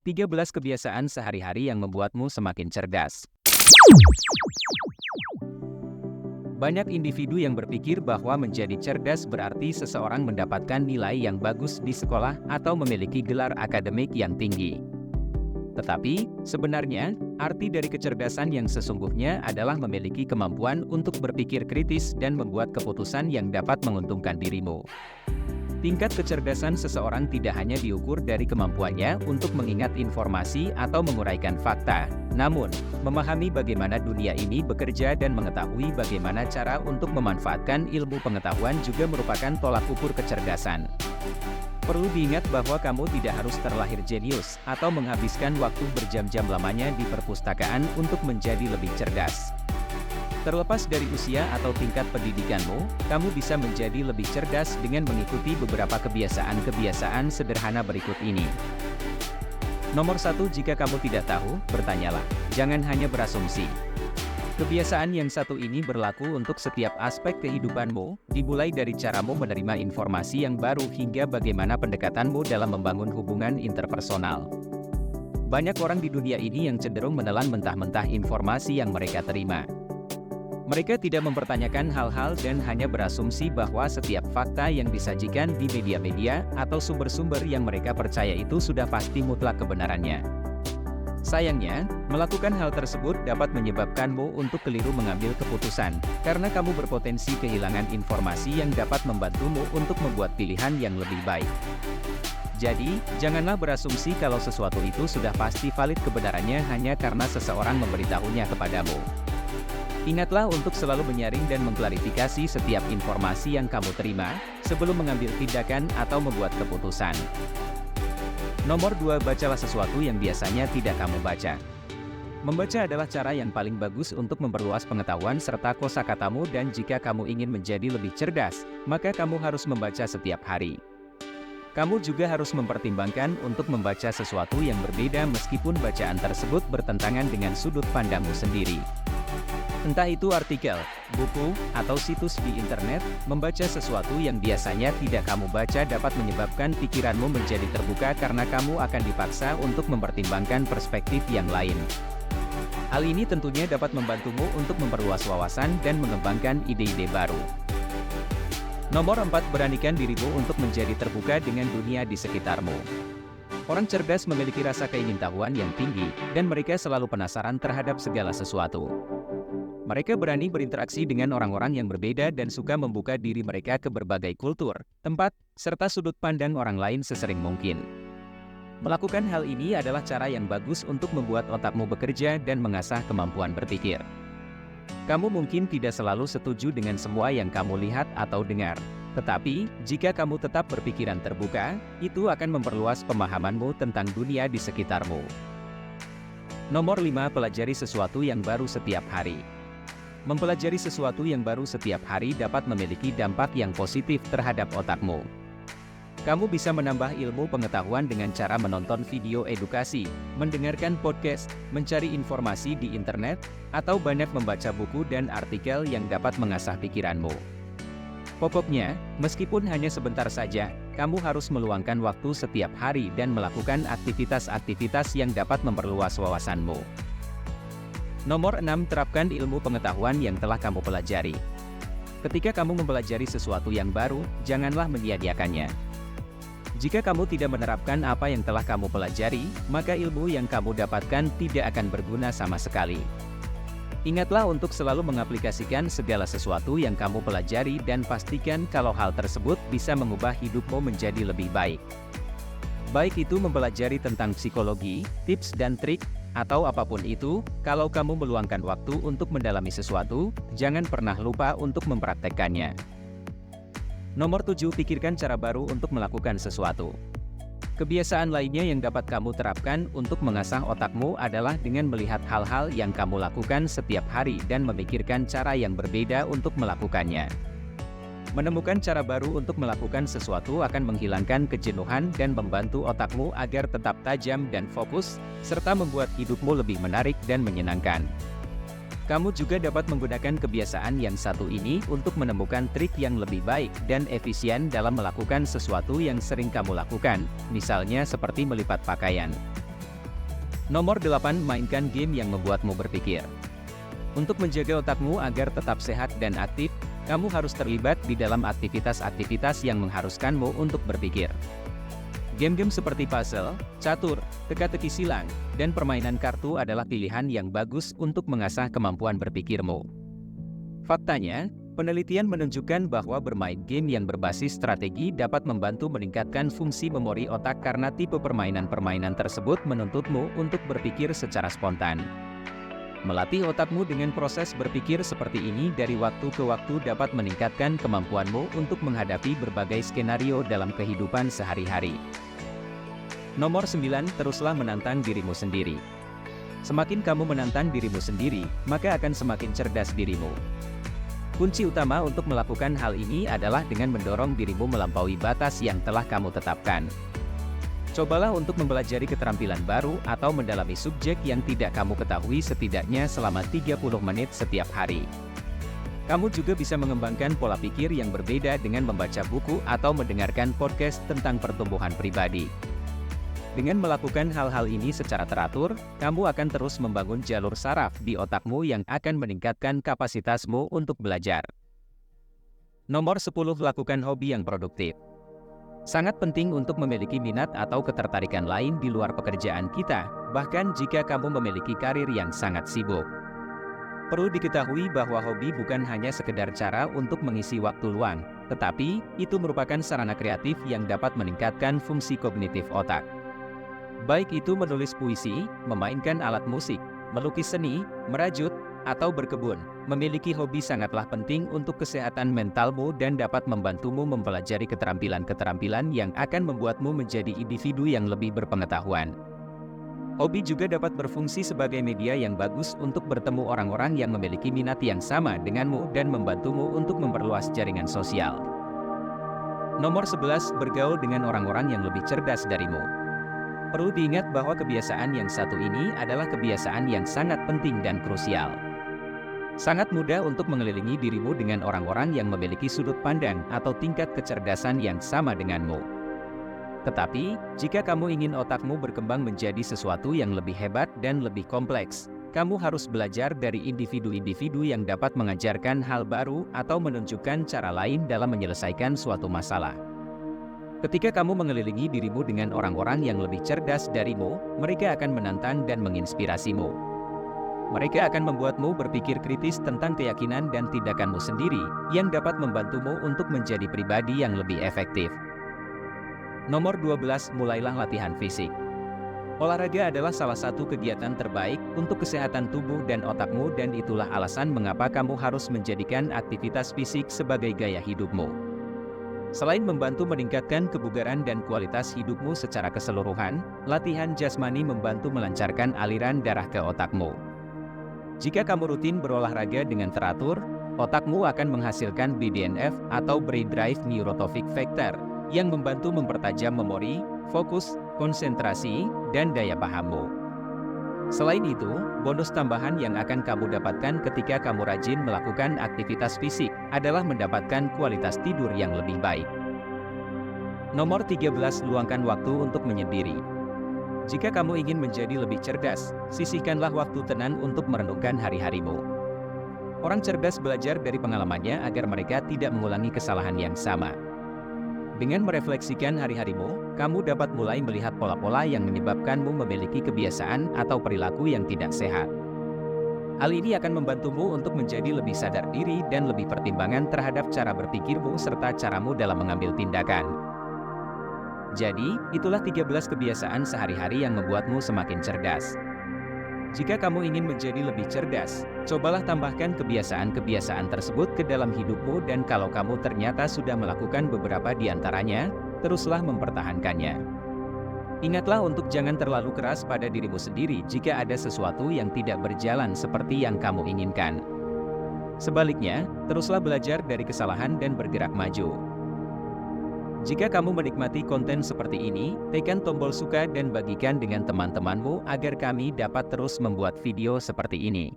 13 kebiasaan sehari-hari yang membuatmu semakin cerdas. Banyak individu yang berpikir bahwa menjadi cerdas berarti seseorang mendapatkan nilai yang bagus di sekolah atau memiliki gelar akademik yang tinggi. Tetapi, sebenarnya, arti dari kecerdasan yang sesungguhnya adalah memiliki kemampuan untuk berpikir kritis dan membuat keputusan yang dapat menguntungkan dirimu. Tingkat kecerdasan seseorang tidak hanya diukur dari kemampuannya untuk mengingat informasi atau menguraikan fakta, namun, memahami bagaimana dunia ini bekerja dan mengetahui bagaimana cara untuk memanfaatkan ilmu pengetahuan juga merupakan tolak ukur kecerdasan. Perlu diingat bahwa kamu tidak harus terlahir jenius atau menghabiskan waktu berjam-jam lamanya di perpustakaan untuk menjadi lebih cerdas. Terlepas dari usia atau tingkat pendidikanmu, kamu bisa menjadi lebih cerdas dengan mengikuti beberapa kebiasaan-kebiasaan sederhana berikut ini. Nomor 1, jika kamu tidak tahu, bertanyalah. Jangan hanya berasumsi. Kebiasaan yang satu ini berlaku untuk setiap aspek kehidupanmu, dimulai dari caramu menerima informasi yang baru hingga bagaimana pendekatanmu dalam membangun hubungan interpersonal. Banyak orang di dunia ini yang cenderung menelan mentah-mentah informasi yang mereka terima. Mereka tidak mempertanyakan hal-hal dan hanya berasumsi bahwa setiap fakta yang disajikan di media-media atau sumber-sumber yang mereka percaya itu sudah pasti mutlak kebenarannya. Sayangnya, melakukan hal tersebut dapat menyebabkanmu untuk keliru mengambil keputusan, karena kamu berpotensi kehilangan informasi yang dapat membantumu untuk membuat pilihan yang lebih baik. Jadi, janganlah berasumsi kalau sesuatu itu sudah pasti valid kebenarannya hanya karena seseorang memberitahunya kepadamu. Ingatlah untuk selalu menyaring dan mengklarifikasi setiap informasi yang kamu terima, sebelum mengambil tindakan atau membuat keputusan. Nomor 2, bacalah sesuatu yang biasanya tidak kamu baca. Membaca adalah cara yang paling bagus untuk memperluas pengetahuan serta kosakatamu, dan jika kamu ingin menjadi lebih cerdas, maka kamu harus membaca setiap hari. Kamu juga harus mempertimbangkan untuk membaca sesuatu yang berbeda meskipun bacaan tersebut bertentangan dengan sudut pandangmu sendiri. Entah itu artikel, buku, atau situs di internet, membaca sesuatu yang biasanya tidak kamu baca dapat menyebabkan pikiranmu menjadi terbuka karena kamu akan dipaksa untuk mempertimbangkan perspektif yang lain. Hal ini tentunya dapat membantumu untuk memperluas wawasan dan mengembangkan ide-ide baru. Nomor 4, beranikan dirimu untuk menjadi terbuka dengan dunia di sekitarmu. Orang cerdas memiliki rasa keingintahuan yang tinggi, dan mereka selalu penasaran terhadap segala sesuatu. Mereka berani berinteraksi dengan orang-orang yang berbeda dan suka membuka diri mereka ke berbagai kultur, tempat, serta sudut pandang orang lain sesering mungkin. Melakukan hal ini adalah cara yang bagus untuk membuat otakmu bekerja dan mengasah kemampuan berpikir. Kamu mungkin tidak selalu setuju dengan semua yang kamu lihat atau dengar. Tetapi, jika kamu tetap berpikiran terbuka, itu akan memperluas pemahamanmu tentang dunia di sekitarmu. Nomor 5, pelajari sesuatu yang baru setiap hari. Mempelajari sesuatu yang baru setiap hari dapat memiliki dampak yang positif terhadap otakmu. Kamu bisa menambah ilmu pengetahuan dengan cara menonton video edukasi, mendengarkan podcast, mencari informasi di internet, atau banyak membaca buku dan artikel yang dapat mengasah pikiranmu. Pokoknya, meskipun hanya sebentar saja, kamu harus meluangkan waktu setiap hari dan melakukan aktivitas-aktivitas yang dapat memperluas wawasanmu. Nomor 6, terapkan ilmu pengetahuan yang telah kamu pelajari. Ketika kamu mempelajari sesuatu yang baru, janganlah menyia-nyiakannya. Jika kamu tidak menerapkan apa yang telah kamu pelajari, maka ilmu yang kamu dapatkan tidak akan berguna sama sekali. Ingatlah untuk selalu mengaplikasikan segala sesuatu yang kamu pelajari dan pastikan kalau hal tersebut bisa mengubah hidupmu menjadi lebih baik. Baik itu mempelajari tentang psikologi, tips dan trik, atau apapun itu, kalau kamu meluangkan waktu untuk mendalami sesuatu, jangan pernah lupa untuk mempraktekkannya. Nomor 7, pikirkan cara baru untuk melakukan sesuatu. Kebiasaan lainnya yang dapat kamu terapkan untuk mengasah otakmu adalah dengan melihat hal-hal yang kamu lakukan setiap hari dan memikirkan cara yang berbeda untuk melakukannya. Menemukan cara baru untuk melakukan sesuatu akan menghilangkan kejenuhan dan membantu otakmu agar tetap tajam dan fokus, serta membuat hidupmu lebih menarik dan menyenangkan. Kamu juga dapat menggunakan kebiasaan yang satu ini untuk menemukan trik yang lebih baik dan efisien dalam melakukan sesuatu yang sering kamu lakukan, misalnya seperti melipat pakaian. Nomor 8, mainkan game yang membuatmu berpikir. Untuk menjaga otakmu agar tetap sehat dan aktif, kamu harus terlibat di dalam aktivitas-aktivitas yang mengharuskanmu untuk berpikir. Game-game seperti puzzle, catur, teka-teki silang, dan permainan kartu adalah pilihan yang bagus untuk mengasah kemampuan berpikirmu. Faktanya, penelitian menunjukkan bahwa bermain game yang berbasis strategi dapat membantu meningkatkan fungsi memori otak karena tipe permainan-permainan tersebut menuntutmu untuk berpikir secara spontan. Melatih otakmu dengan proses berpikir seperti ini dari waktu ke waktu dapat meningkatkan kemampuanmu untuk menghadapi berbagai skenario dalam kehidupan sehari-hari. Nomor 9, teruslah menantang dirimu sendiri. Semakin kamu menantang dirimu sendiri, maka akan semakin cerdas dirimu. Kunci utama untuk melakukan hal ini adalah dengan mendorong dirimu melampaui batas yang telah kamu tetapkan. Cobalah untuk mempelajari keterampilan baru atau mendalami subjek yang tidak kamu ketahui setidaknya selama 30 menit setiap hari. Kamu juga bisa mengembangkan pola pikir yang berbeda dengan membaca buku atau mendengarkan podcast tentang pertumbuhan pribadi. Dengan melakukan hal-hal ini secara teratur, kamu akan terus membangun jalur saraf di otakmu yang akan meningkatkan kapasitasmu untuk belajar. Nomor 10, lakukan hobi yang produktif. Sangat penting untuk memiliki minat atau ketertarikan lain di luar pekerjaan kita, bahkan jika kamu memiliki karir yang sangat sibuk. Perlu diketahui bahwa hobi bukan hanya sekedar cara untuk mengisi waktu luang, tetapi itu merupakan sarana kreatif yang dapat meningkatkan fungsi kognitif otak. Baik itu menulis puisi, memainkan alat musik, melukis seni, merajut, atau berkebun, memiliki hobi sangatlah penting untuk kesehatan mentalmu dan dapat membantumu mempelajari keterampilan-keterampilan yang akan membuatmu menjadi individu yang lebih berpengetahuan. Hobi juga dapat berfungsi sebagai media yang bagus untuk bertemu orang-orang yang memiliki minat yang sama denganmu dan membantumu untuk memperluas jaringan sosial. Nomor 11, bergaul dengan orang-orang yang lebih cerdas darimu. Perlu diingat bahwa kebiasaan yang satu ini adalah kebiasaan yang sangat penting dan krusial. Sangat mudah untuk mengelilingi dirimu dengan orang-orang yang memiliki sudut pandang atau tingkat kecerdasan yang sama denganmu. Tetapi, jika kamu ingin otakmu berkembang menjadi sesuatu yang lebih hebat dan lebih kompleks, kamu harus belajar dari individu-individu yang dapat mengajarkan hal baru atau menunjukkan cara lain dalam menyelesaikan suatu masalah. Ketika kamu mengelilingi dirimu dengan orang-orang yang lebih cerdas darimu, mereka akan menantang dan menginspirasimu. Mereka akan membuatmu berpikir kritis tentang keyakinan dan tindakanmu sendiri, yang dapat membantumu untuk menjadi pribadi yang lebih efektif. Nomor 12, mulailah latihan fisik. Olahraga adalah salah satu kegiatan terbaik untuk kesehatan tubuh dan otakmu dan itulah alasan mengapa kamu harus menjadikan aktivitas fisik sebagai gaya hidupmu. Selain membantu meningkatkan kebugaran dan kualitas hidupmu secara keseluruhan, latihan jasmani membantu melancarkan aliran darah ke otakmu. Jika kamu rutin berolahraga dengan teratur, otakmu akan menghasilkan BDNF atau Brain Drive Neurotrophic Factor yang membantu mempertajam memori, fokus, konsentrasi, dan daya pahammu. Selain itu, bonus tambahan yang akan kamu dapatkan ketika kamu rajin melakukan aktivitas fisik adalah mendapatkan kualitas tidur yang lebih baik. Nomor 13, luangkan waktu untuk menyendiri. Jika kamu ingin menjadi lebih cerdas, sisihkanlah waktu tenang untuk merenungkan hari-harimu. Orang cerdas belajar dari pengalamannya agar mereka tidak mengulangi kesalahan yang sama. Dengan merefleksikan hari-harimu, kamu dapat mulai melihat pola-pola yang menyebabkanmu memiliki kebiasaan atau perilaku yang tidak sehat. Hal ini akan membantumu untuk menjadi lebih sadar diri dan lebih pertimbangan terhadap cara berpikirmu serta caramu dalam mengambil tindakan. Jadi, itulah 13 kebiasaan sehari-hari yang membuatmu semakin cerdas. Jika kamu ingin menjadi lebih cerdas, cobalah tambahkan kebiasaan-kebiasaan tersebut ke dalam hidupmu dan kalau kamu ternyata sudah melakukan beberapa di antaranya, teruslah mempertahankannya. Ingatlah untuk jangan terlalu keras pada dirimu sendiri jika ada sesuatu yang tidak berjalan seperti yang kamu inginkan. Sebaliknya, teruslah belajar dari kesalahan dan bergerak maju. Jika kamu menikmati konten seperti ini, tekan tombol suka dan bagikan dengan teman-temanmu agar kami dapat terus membuat video seperti ini.